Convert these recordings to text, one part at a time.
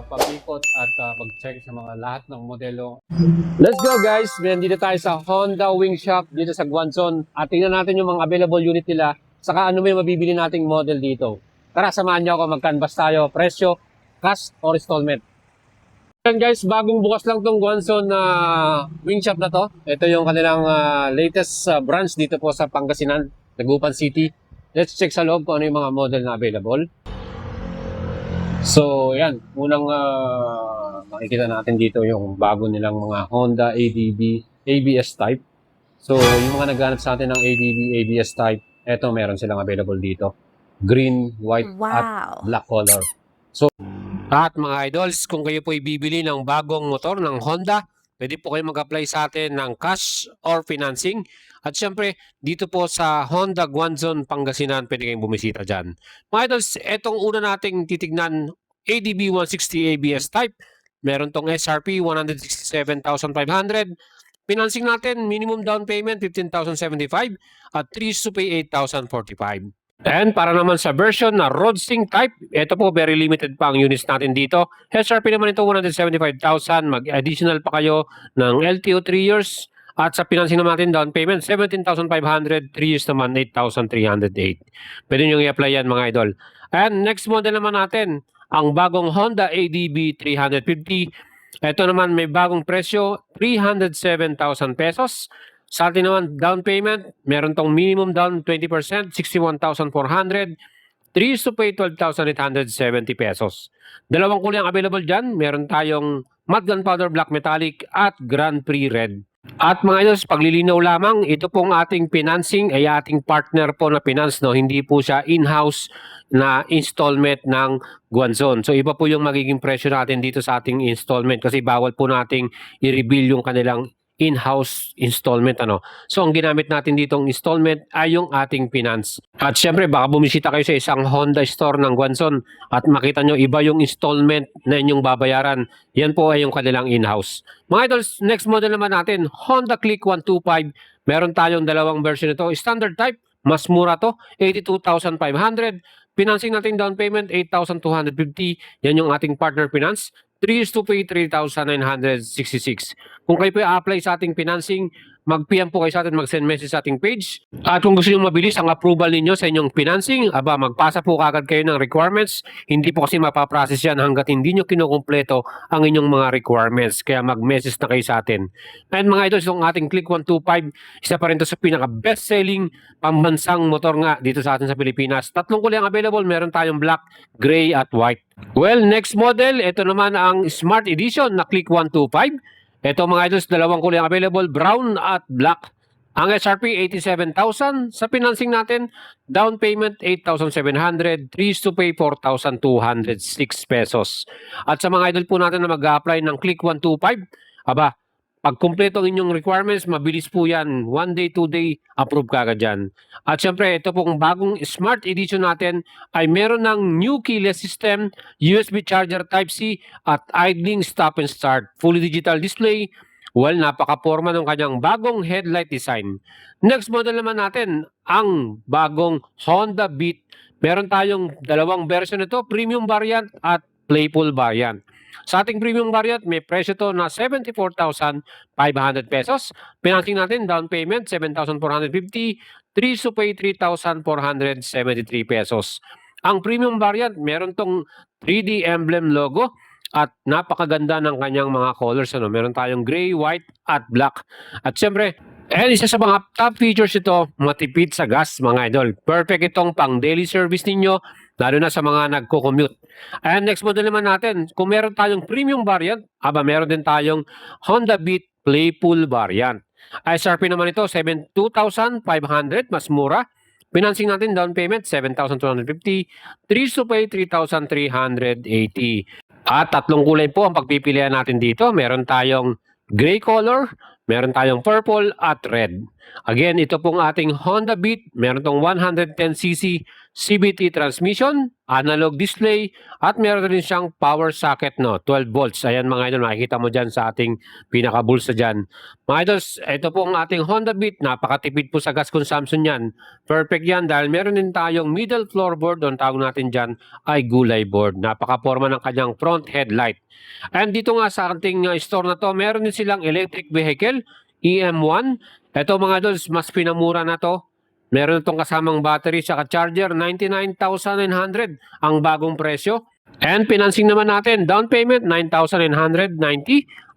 papikot at mag-check sa mga lahat ng modelo. Let's go guys! Nandito tayo sa Honda Wing Shop dito sa Guanzon at tingnan natin yung mga available unit nila saka ano may mabibili nating model dito. Tara, samahan niyo ako, mag-canvas tayo. Presyo, cash or installment. Yan guys, bagong bukas lang tong Guanzon na wing shop na to. Ito yung kanilang latest branch dito po sa Pangasinan, Dagupan City. Let's check sa loob kung ano yung mga model na available. So, yan. Unang makikita natin dito yung bago nilang mga Honda ADB ABS type. So, yung mga naghanap sa atin ng ADB ABS type, eto meron silang available dito. Green, white, at black color. So, at mga idols, kung kayo po bibili ng bagong motor ng Honda, pwede po kayo mag-apply sa atin ng cash or financing. At syempre, dito po sa Honda Guanzon, Pangasinan, pwede kayong bumisita dyan. Mga idols, etong una nating titignan, ADB 160 ABS type. Meron tong SRP 167,500. Financing natin, minimum down payment 15,075 at 3 years to pay 8,045. And para naman sa version na road sync type, ito po very limited pa ang units natin dito. SRP naman ito 175,000, mag-additional pa kayo ng LTO 3 years. At sa financing naman natin, down payment 17,500, 3 years naman 8,308. Pwede nyo i-apply yan mga idol. And next model naman natin, ang bagong Honda ADB 350. Ito naman may bagong presyo, 307,000 pesos. Sa atin naman, down payment, meron tong minimum down 20%, 61,400. 3 years to pay 12,870 pesos. Dalawang kulay ang available dyan. Meron tayong matte gunpowder black metallic at Grand Prix red. At mga idols, paglilinaw lamang, ito pong ating financing ay ating partner po na finance, no? Hindi po siya in-house na installment ng Guanzon. So iba po yung magiging presyo natin dito sa ating installment kasi bawal po nating i-reveal yung kanilang in-house installment. So ang ginamit natin ditong installment ay yung ating finance. At syempre baka bumisita kayo sa isang Honda store ng Guanzon at makita nyo iba yung installment na inyong babayaran. Yan po ay yung kanilang in-house. Mga idols, next model naman natin, Honda Click 125. Meron tayong dalawang version ito. Standard type, mas mura to, 82,500. Financing natin down payment, 8,250. Yan yung ating partner finance. 3 years to pay 3,966. Kung kayo po i-apply sa ating financing, mag-PM po kayo sa atin, mag-send message sa ating page. At kung gusto nyo mabilis ang approval ninyo sa inyong financing, magpasa po kagad kayo ng requirements. Hindi po kasi mapaprocess yan hanggat hindi nyo kinukumpleto ang inyong mga requirements. Kaya mag-message na kayo sa atin. And mga ito, itong ating Click 125, isa pa rin ito sa pinaka-best-selling pambansang motor nga dito sa atin sa Pilipinas. Tatlong kulay ang available. Meron tayong black, gray, at white. Well, next model, ito naman ang Smart Edition na Click 125. Ito mga idols, dalawang kulay ang available, brown at black. Ang SRP, 87,000. Sa financing natin, down payment, 8,700. 3 years to pay, 4,206 pesos. At sa mga idol po natin na mag-a-apply ng Click 125, pag kumpleto ang inyong requirements, mabilis po yan. 1 day, 2 day, approve kagad dyan. At syempre, ito pong bagong Smart Edition natin ay meron ng new keyless system, USB charger Type-C, at idling stop and start. Fully digital display. Well, napaka-forma ng kanyang bagong headlight design. Next model naman natin, ang bagong Honda Beat. Meron tayong dalawang version nito, premium variant at playful variant. Sa ating premium variant, may presyo to na 74,500 pesos. Financing natin, down payment, 7,450. 3 to pay, 3,473 pesos. Ang premium variant, meron tong 3D emblem logo at napakaganda ng kanyang mga colors. Meron tayong gray, white, at black. At syempre, isa sa mga top features ito, matipid sa gas mga idol. Perfect itong pang daily service ninyo, lalo na sa mga nagko-commute. And next model naman natin, kung meron tayong premium variant, meron din tayong Honda Beat Playful variant. SRP naman ito, 2,500, mas mura. Financing natin, down payment, 7,250. 3 to pay, 3,380. At tatlong kulay po ang pagpipilian natin dito. Meron tayong gray color, meron tayong purple at red. Again, ito pong ating Honda Beat. Meron tong 110cc CVT transmission, analog display, at meron rin siyang power socket, no, 12 volts. Ayan mga idol, makikita mo dyan sa ating pinaka-bulsa dyan. Mga idols, ito po ang ating Honda Beat. Napakatipid po sa gas consumption yan. Perfect yan dahil meron din tayong middle floorboard, ang tawag natin dyan ay gulay board. Napaka-forma ng kanyang front headlight. And dito nga sa ating store na to, meron din silang electric vehicle, EM1. Ito mga idols, mas pinamura na to. Meron itong kasamang battery at charger, 99,900 ang bagong presyo. And financing naman natin, down payment 9,990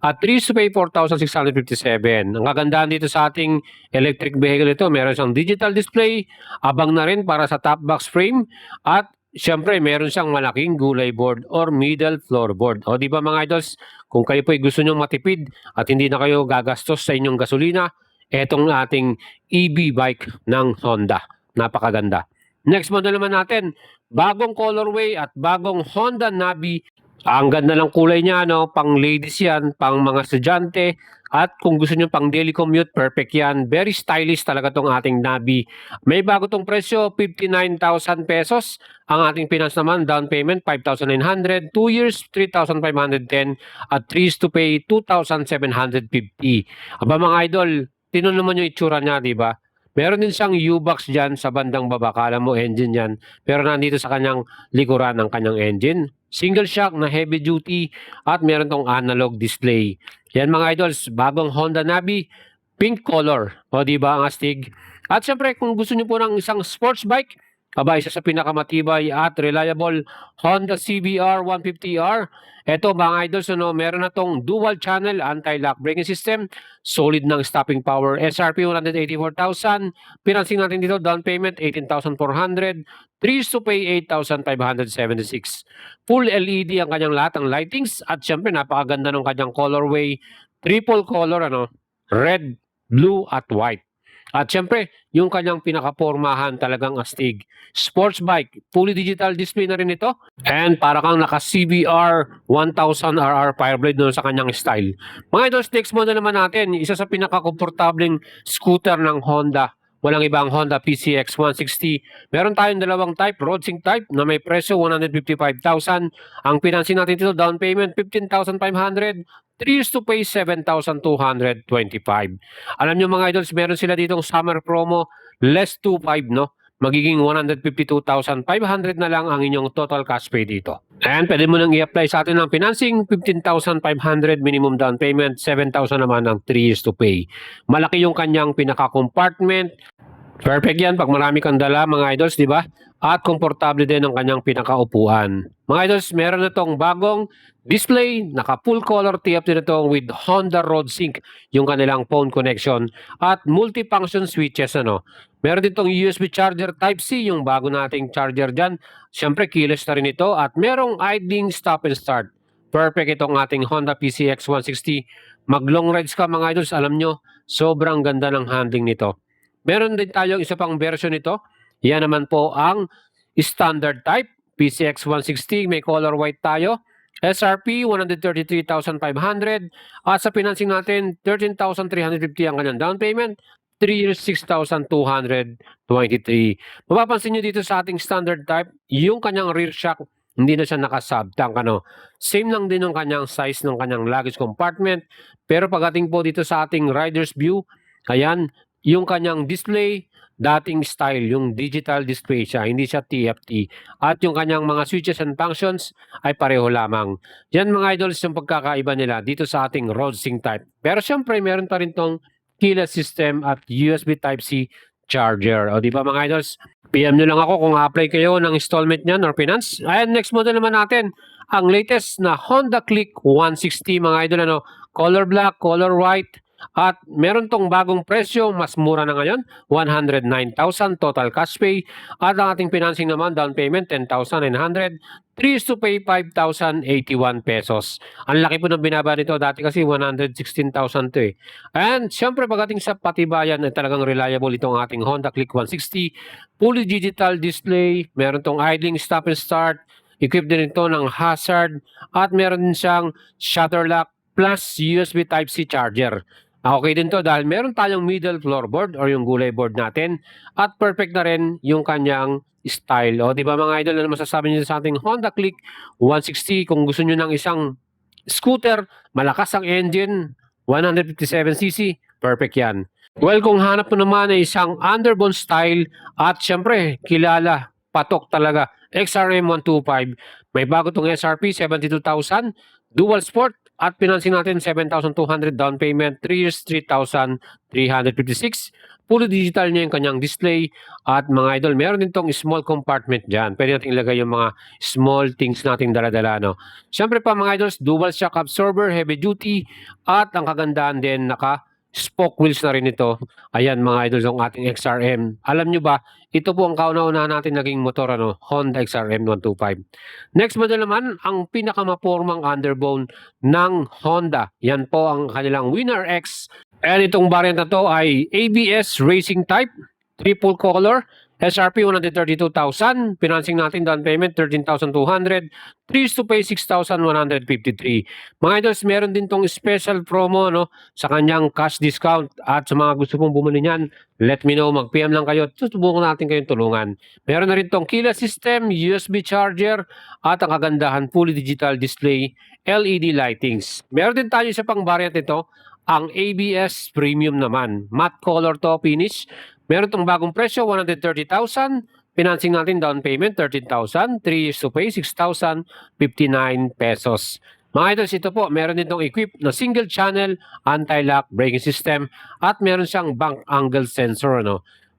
at 3 to pay 4,657. Ang kagandahan dito sa ating electric vehicle ito, meron siyang digital display, abang na rin para sa top box frame, at syempre meron siyang malaking gulay board or middle floorboard. O di ba mga idols, kung kayo po gusto nyo matipid at hindi na kayo gagastos sa inyong gasolina, etong ating EV bike ng Honda. Napakaganda. Next model naman natin, bagong colorway at bagong Honda Navi. Ang ganda ng kulay niya, no? Pang ladies yan, pang mga estudyante, at kung gusto niyo pang daily commute, perfect yan. Very stylish talaga tong ating Navi. May bago tong presyo, 59,000 pesos. Ang ating finance naman, down payment 5,900, 2 years 3,510, at 3 to pay 2,750. Aba mga idol, tinon naman yung itsura niya, di ba? Meron din siyang U-box dyan sa bandang baba. Kala mo engine yan. Pero nandito sa kanyang likuran ng kanyang engine. Single shock na heavy duty at meron tong analog display. Yan mga idols, bagong Honda Navi, pink color. O di ba ang astig? At syempre kung gusto niyo po ng isang sports bike, aba, isa sa pinakamatibay at reliable Honda CBR 150R. Ito mga idols, meron na tong dual channel anti-lock braking system, solid ng stopping power, SRP 184,000, financing natin dito, down payment 18,400, 3 to pay 8,576. Full LED ang kanyang lahat ng lightings at syempre napakaganda ng kanyang colorway, triple color, red, blue at white. At syempre, yung kanyang pinakapormahan talagang astig. Sports bike, fully digital display na rin ito. And para kang naka-CBR 1000RR Fireblade doon sa kanyang style. Mga idols, next model naman natin, isa sa pinaka-komportabling scooter ng Honda. Walang ibang Honda PCX 160. Meron tayong dalawang type, road sync type na may presyo 155,000. Ang financing natin dito, down payment 15,500. 3 years to pay 7,225. Alam nyo mga idols, meron sila ditong summer promo, less 2.5, no? Magiging 152,500 na lang ang inyong total cash pay dito. And pwede mo nang i-apply sa atin ng financing, 15,500 minimum down payment, 7,000 naman ang 3 years to pay. Malaki yung kanyang pinaka-compartment. Perfect yan pag marami kang dala mga idols, di ba? At komportable din ang kanyang pinakaupuan. Mga idols, meron na itong bagong display, naka full color TFT na ito with Honda Road Sync, yung kanilang phone connection, at multifunction switches, Meron din itong USB charger Type-C, yung bago nating charger dyan. Siyempre, keyless na rin ito, at merong idling stop and start. Perfect itong ating Honda PCX 160. Mag-long rides ka mga idols, alam nyo, sobrang ganda ng handling nito. Meron din tayong isa pang version nito. Yan naman po ang standard type, PCX 160, may color white tayo. SRP 133,500 at sa financing natin 13,350 ang kanyang down payment, 3 years 6,223. Mapapansin nyo dito sa ating standard type, yung kanyang rear shock hindi na siya naka-sub-tank, Same lang din yung kanyang size ng kanyang luggage compartment. Pero pagdating po dito sa ating rider's view, ayan, yung kanyang display, dating style, yung digital display siya, hindi siya TFT. At yung kanyang mga switches and functions ay pareho lamang. Yan mga idols yung pagkakaiba nila dito sa ating road sync type. Pero syempre, meron pa rin tong keyless system at USB Type-C charger. O di ba mga idols? PM nyo lang ako kung apply kayo ng installment niyan or finance. Ayan, next model naman natin. Ang latest na Honda Click 160 mga idol, color black, color white. At meron tong bagong presyo, mas mura na ngayon, 109,000 total cash pay. At ang ating financing naman, down payment 10,900, 3 years to pay 5,081 pesos. Ang laki po ng binaba nito, dati kasi 116,000 to eh. And syempre pagdating sa patibayan, talagang reliable itong ating Honda Click 160. Fully digital display, meron tong idling stop and start, equipped din ito ng hazard, at meron din siyang shutter lock plus USB Type-C charger. Okay din to dahil meron tayong middle floorboard or yung gulay board natin at perfect na rin yung kanyang style. O, di ba mga idol, ano masasabi niyo sa ating Honda Click 160 kung gusto niyo ng isang scooter, malakas ang engine, 157cc, perfect yan. Well, kung hanap mo naman ay isang underbone style at syempre, kilala, patok talaga, XRM 125, may bago tong SRP, 72,000, dual sport, at pinansin natin 7,200 down payment, 3 years, 3,356. Fully digital niya yung kanyang display. At mga idol, meron din tong small compartment dyan. Pwede natin ilagay yung mga small things nating dala-dala. No? Siyempre pa mga idols, dual shock absorber, heavy duty. At ang kagandahan din, spoke wheels na rin ito. Ayan mga idols, ang ating XRM. Alam nyo ba, ito po ang kauna-una natin naging motor, Honda XRM 125. Next model naman, ang pinakamapormang underbone ng Honda. Yan po ang kanilang Winner X. And itong variant na to ay ABS Racing Type, triple color, SRP 132,000, financing natin down payment 13,200, 3 to pay 6,153. Mga idols, meron din tong special promo sa kanyang cash discount at sa mga gusto pong bumili niyan, let me know, mag-PM lang kayo, susubukan natin kayong tulungan. Meron na rin tong keyless system, USB charger at ang kagandahan fully digital display, LED lightings. Meron din tayo sa pang variant nito, ang ABS Premium naman, matte color to finish. Meron itong bagong presyo, 130,000. Financing natin down payment, 13,000. 3 years to pay, 6,059 pesos. Mga idols, ito po, meron din itong equipped na single channel anti-lock braking system at meron siyang bank angle sensor.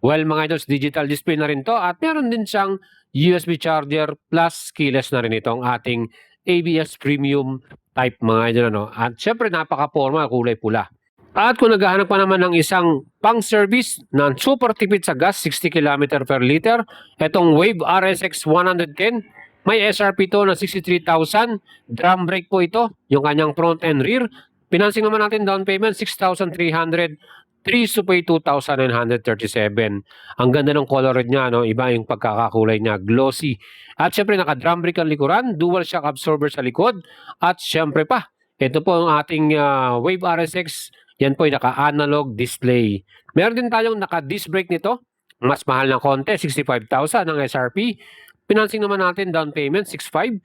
Well, mga idols, digital display na rin to at meron din siyang USB charger plus keyless na rin itong ating ABS Premium type mga idol. At syempre, napaka-formal, kulay pula. At kung naghahanap pa naman ng isang pang-service na super tipid sa gas, 60 km per liter, itong Wave RSX 110, may SRP to na 63,000, drum brake po ito, yung kanyang front and rear. Financing naman natin down payment, 6,300, 3 to pay 2,937. Ang ganda ng color niya, iba yung pagkakakulay niya, glossy. At syempre, naka-drum brake ang likuran, dual shock absorber sa likod, at syempre pa, ito po ang ating Wave RSX. Yan po yung naka-analog display. Meron din tayong naka-disc brake nito. Mas mahal ng konti, 65,000 ang SRP. Financing naman natin down payment, 6,500.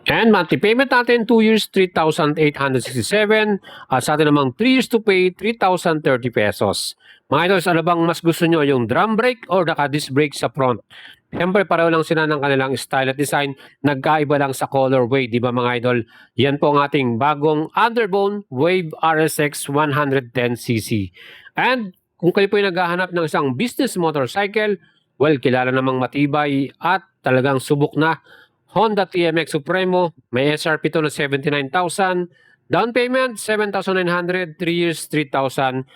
And monthly payment natin, 2 years, 3,867. At sa atin namang 3 years to pay, 3,030 pesos. Mga idols, ano bang mas gusto nyo? Yung drum brake or naka-disc brake sa front? Siyempre, pareho lang sila ng kanilang style at design. Nagkaiba lang sa colorway, di ba mga idol? Yan po ang ating bagong underbone Wave RSX 110cc. And kung kayo po ay naghahanap ng isang business motorcycle, well, kilala namang matibay at talagang subok na Honda TMX Supremo. May SRP to na 79,000. Down payment, 7,900, 3 years, 3,682.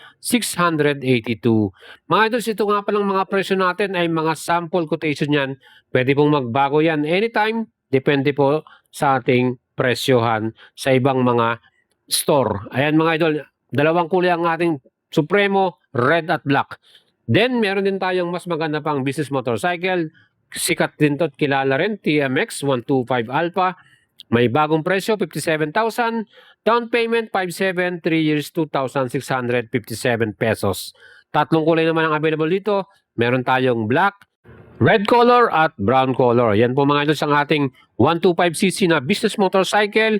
Mga idols, ito nga palang mga presyo natin ay mga sample quotation yan. Pwede pong magbago yan anytime. Depende po sa ating presyohan sa ibang mga store. Ayan mga idol, dalawang kulay ang ating Supremo, red at black. Then, meron din tayong mas maganda pang business motorcycle. Sikat din to, kilala rin, TMX 125 Alpha. May bagong presyo, 57,000. Down payment, 5,700. 3 years, 2,657 pesos. Tatlong kulay naman ang available dito. Meron tayong black, red color, at brown color. Yan po mga idols ang ating 125cc na business motorcycle.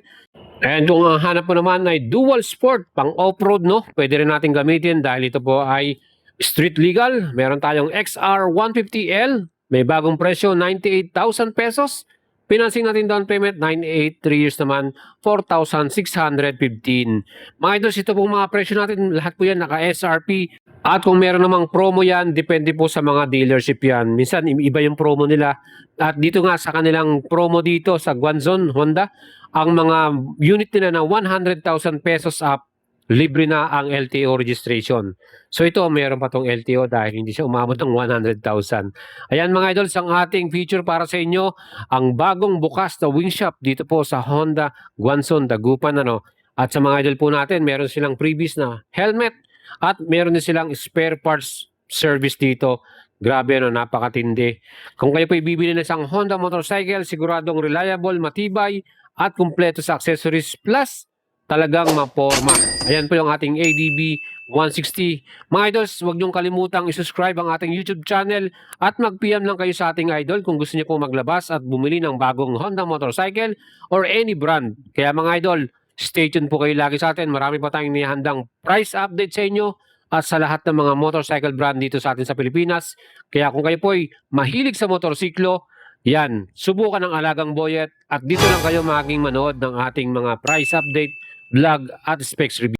And kung ang hanap mo naman ay dual sport, pang off-road, pwede rin natin gamitin dahil ito po ay street legal. Meron tayong XR 150L. May bagong presyo, 98,000 pesos. Financing natin down payment, 9,800, 3 years naman, 4,615. Mga idols, ito pong mga presyo natin, lahat po yan naka-SRP. At kung meron namang promo yan, depende po sa mga dealership yan. Minsan, iba yung promo nila. At dito nga sa kanilang promo dito sa Guanzon Honda, ang mga unit nila na 100,000 pesos up, libre na ang LTO registration. So ito, mayroon pa tong LTO dahil hindi siya umabot ng 100,000. Ayan mga idols, ang ating feature para sa inyo, ang bagong bukas na wing shop dito po sa Honda Guanzon, Dagupan. At sa mga idol po natin, meron silang previous na helmet at meron din silang spare parts service dito. Grabe, napakatindi. Kung kayo po ibibili ng isang Honda motorcycle, siguradong reliable, matibay at kumpleto sa accessories plus talagang maporma. Ayan po yung ating ADB 160. Mga idols, huwag niyong kalimutang i-subscribe ang ating YouTube channel at mag-PM lang kayo sa ating idol kung gusto niyo pong maglabas at bumili ng bagong Honda motorcycle or any brand. Kaya mga idol, stay tuned po kayo lagi sa atin. Marami pa tayong nihandang price update sa inyo at sa lahat ng mga motorcycle brand dito sa atin sa Pilipinas. Kaya kung kayo po ay mahilig sa motorsiklo, yan, subukan ng Alagang Boyet at dito lang kayo maging manood ng ating mga price update, vlog at specs review.